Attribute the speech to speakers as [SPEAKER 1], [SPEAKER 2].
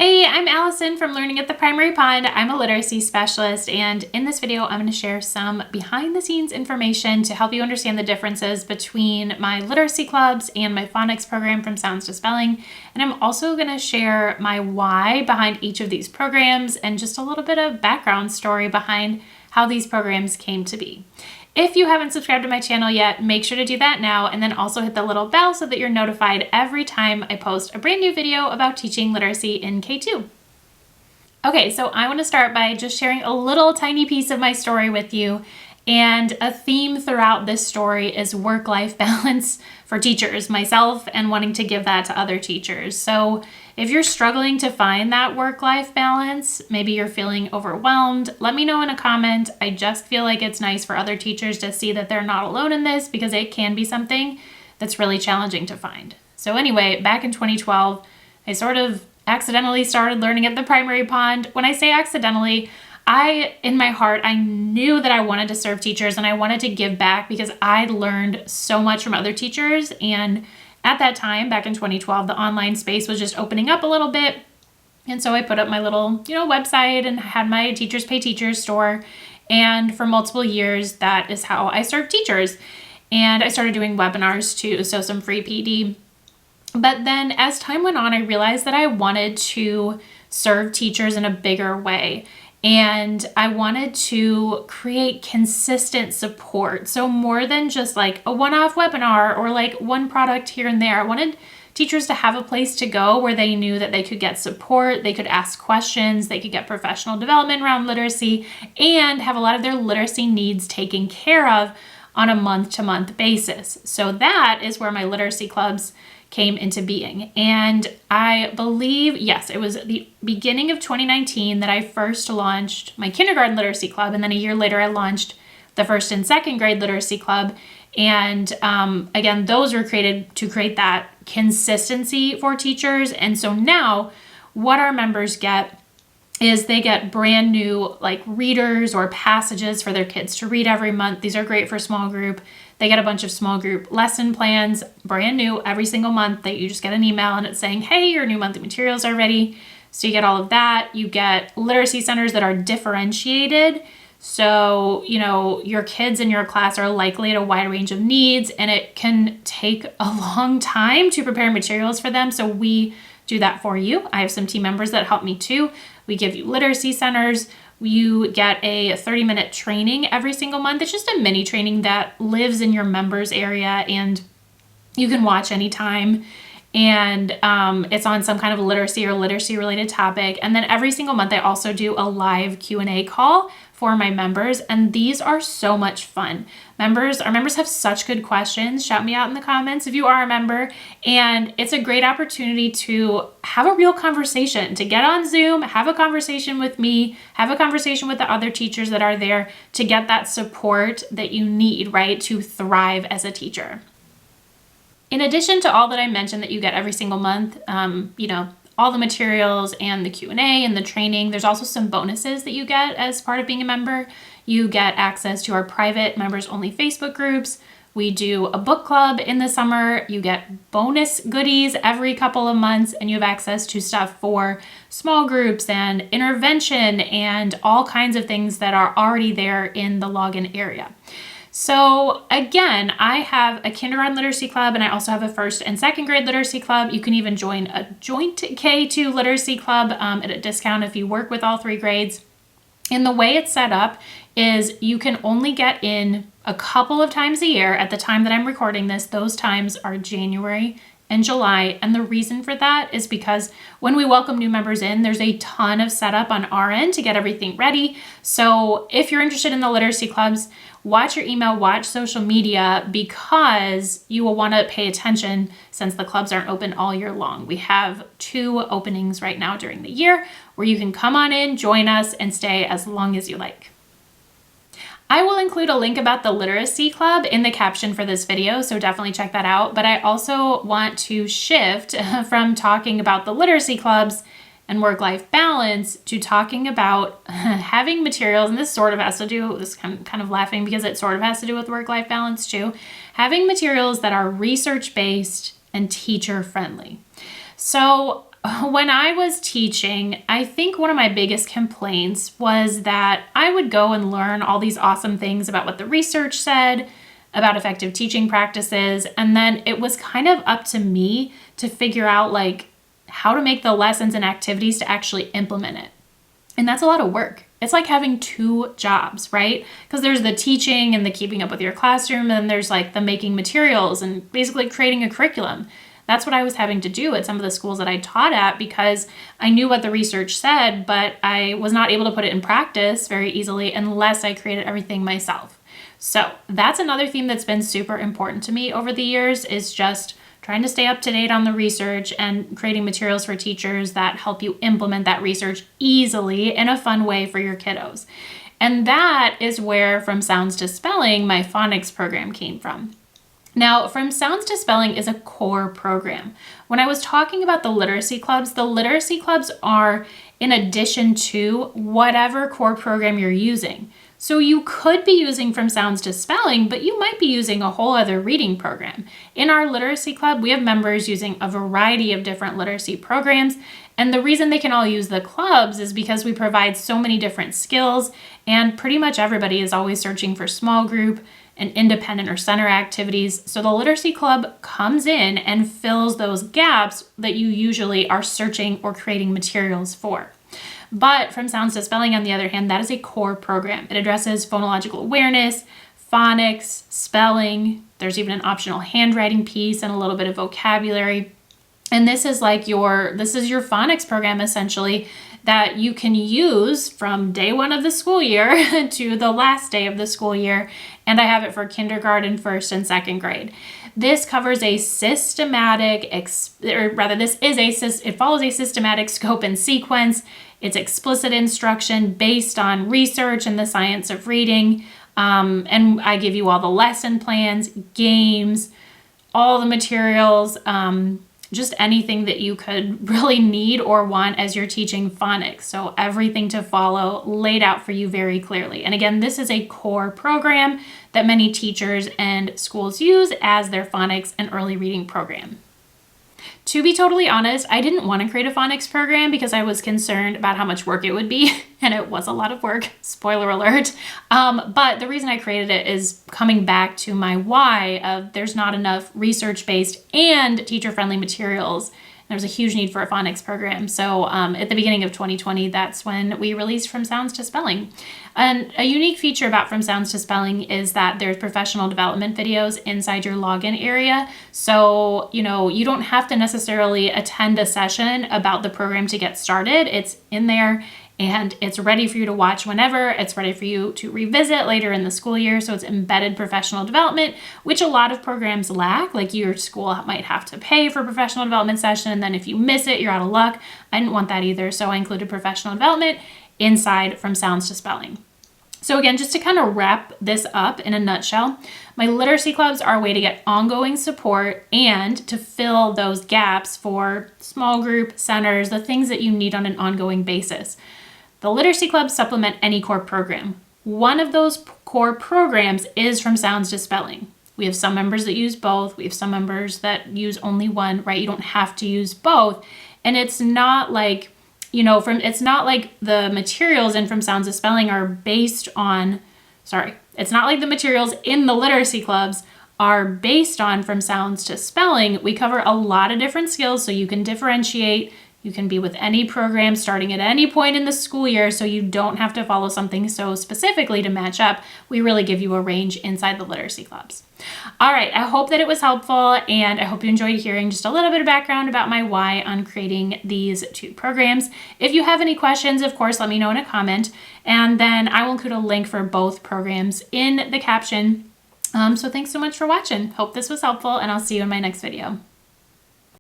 [SPEAKER 1] Hey, I'm Allison from Learning at the Primary Pond. I'm a literacy specialist, and in this video, I'm going to share some behind the scenes information to help you understand the differences between my literacy clubs and my phonics program from sounds to spelling. And I'm also going to share my why behind each of these programs and just a little bit of background story behind how these programs came to be. If you haven't subscribed to my channel yet, make sure to do that now, and then also hit the little bell so that you're notified every time I post a brand new video about teaching literacy in K2. Okay, so I want to start by just sharing a little tiny piece of my story with you. And a theme throughout this story is work-life balance for teachers, myself, and wanting to give that to other teachers. So if you're struggling to find that work-life balance, maybe you're feeling overwhelmed, let me know in a comment. I just feel like it's nice for other teachers to see that they're not alone in this, because it can be something that's really challenging to find. So anyway, back in 2012, I sort of accidentally started learning at the Primary Pond. When I say accidentally, in my heart, I knew that I wanted to serve teachers and I wanted to give back because I learned so much from other teachers. And at that time, back in 2012, the online space was just opening up a little bit. And so I put up my little, website and had my Teachers Pay Teachers store. And for multiple years, that is how I served teachers. And I started doing webinars too, so some free PD. But then as time went on, I realized that I wanted to serve teachers in a bigger way. And I wanted to create consistent support. So more than just like a one-off webinar or like one product here and there. I wanted teachers to have a place to go where they knew that they could get support, they could ask questions, they could get professional development around literacy, and have a lot of their literacy needs taken care of on a month-to-month basis. So that is where my literacy clubs came into being. And I believe, yes, it was the beginning of 2019 that I first launched my kindergarten literacy club. And then a year later, I launched the first and second grade literacy club. And again, those were created to create that consistency for teachers. And so now what our members get is they get brand new like readers or passages for their kids to read every month. These are great for small group. They get a bunch of small group lesson plans, brand new every single month, that you just get an email and it's saying, hey, your new monthly materials are ready. So you get all of that. You get literacy centers that are differentiated. So, your kids in your class are likely at a wide range of needs, and it can take a long time to prepare materials for them. So we do that for you. I have some team members that help me too. We give you literacy centers. You get a 30-minute training every single month. It's just a mini training that lives in your members area and you can watch anytime. And it's on some kind of literacy or literacy related topic. And then every single month I also do a live Q&A call for my members. And these are so much fun. Our members have such good questions. Shout me out in the comments if you are a member. And it's a great opportunity to have a real conversation, to get on Zoom, have a conversation with me, have a conversation with the other teachers that are there to get that support that you need, right, to thrive as a teacher. In addition to all that I mentioned that you get every single month, all the materials and the Q&A and the training, there's also some bonuses that you get as part of being a member. You get access to our private members only Facebook groups. We do a book club in the summer. You get bonus goodies every couple of months, and you have access to stuff for small groups and intervention and all kinds of things that are already there in the login area. So again, I have a kindergarten literacy club and I also have a first and second grade literacy club. You can even join a joint K2 literacy club at a discount if you work with all three grades. And the way it's set up is you can only get in a couple of times a year. At the time that I'm recording this, those times are January and July. And the reason for that is because when we welcome new members in, there's a ton of setup on our end to get everything ready. So if you're interested in the literacy clubs, watch your email, watch social media, because you will want to pay attention since the clubs aren't open all year long. We have 2 openings right now during the year where you can come on in, join us, and stay as long as you like. I will include a link about the literacy club in the caption for this video, so definitely check that out. But I also want to shift from talking about the literacy clubs and work-life balance to talking about having materials, and this sort of has to do, this kind of laughing because it sort of has to do with work-life balance too, having materials that are research-based and teacher-friendly. So when I was teaching, I think one of my biggest complaints was that I would go and learn all these awesome things about what the research said, about effective teaching practices, and then it was kind of up to me to figure out like how to make the lessons and activities to actually implement it. And that's a lot of work. It's like having two jobs, right? Because there's the teaching and the keeping up with your classroom, and then there's like the making materials and basically creating a curriculum. That's what I was having to do at some of the schools that I taught at because I knew what the research said, but I was not able to put it in practice very easily unless I created everything myself. So that's another theme that's been super important to me over the years, is just trying to stay up to date on the research and creating materials for teachers that help you implement that research easily in a fun way for your kiddos. And that is where From Sounds to Spelling, my phonics program, came from. Now, From Sounds to Spelling is a core program. When I was talking about the literacy clubs are in addition to whatever core program you're using. So you could be using From Sounds to Spelling, but you might be using a whole other reading program. In our literacy club, we have members using a variety of different literacy programs. And the reason they can all use the clubs is because we provide so many different skills, and pretty much everybody is always searching for small group and independent or center activities. So the literacy club comes in and fills those gaps that you usually are searching or creating materials for. But From Sounds to Spelling, on the other hand, that is a core program. It addresses phonological awareness, phonics, spelling. There's even an optional handwriting piece and a little bit of vocabulary. And this is your phonics program, essentially, that you can use from day one of the school year to the last day of the school year. And I have it for kindergarten, first and second grade. This covers it follows a systematic scope and sequence. It's explicit instruction based on research and the science of reading. And I give you all the lesson plans, games, all the materials, just anything that you could really need or want as you're teaching phonics. So everything to follow laid out for you very clearly. And again, this is a core program that many teachers and schools use as their phonics and early reading program. To be totally honest, I didn't want to create a phonics program because I was concerned about how much work it would be, and it was a lot of work, spoiler alert. But the reason I created it is coming back to my why of there's not enough research-based and teacher-friendly materials. There was a huge need for a phonics program. So at the beginning of 2020, that's when we released From Sounds to Spelling. And a unique feature about From Sounds to Spelling is that there's professional development videos inside your login area. So, you don't have to necessarily attend a session about the program to get started. It's in there and it's ready for you to watch whenever. It's ready for you to revisit later in the school year. So it's embedded professional development, which a lot of programs lack. Like your school might have to pay for a professional development session, and then if you miss it, you're out of luck. I didn't want that either. So I included professional development inside From Sounds to Spelling. So again, just to kind of wrap this up in a nutshell, my literacy clubs are a way to get ongoing support and to fill those gaps for small group centers, the things that you need on an ongoing basis. The literacy clubs supplement any core program. One of those core programs is From Sounds to Spelling. We have some members that use both. We have some members that use only one, right? You don't have to use both. And it's not like, it's not like the materials in From Sounds to Spelling are based on, it's not like the materials in the literacy clubs are based on From Sounds to Spelling. We cover a lot of different skills so you can differentiate. You can be with any program starting at any point in the school year, so you don't have to follow something so specifically to match up. We really give you a range inside the literacy clubs. All right, I hope that it was helpful, and I hope you enjoyed hearing just a little bit of background about my why on creating these two programs. If you have any questions, of course, let me know in a comment, and then I will include a link for both programs in the caption. So thanks so much for watching. Hope this was helpful, and I'll see you in my next video.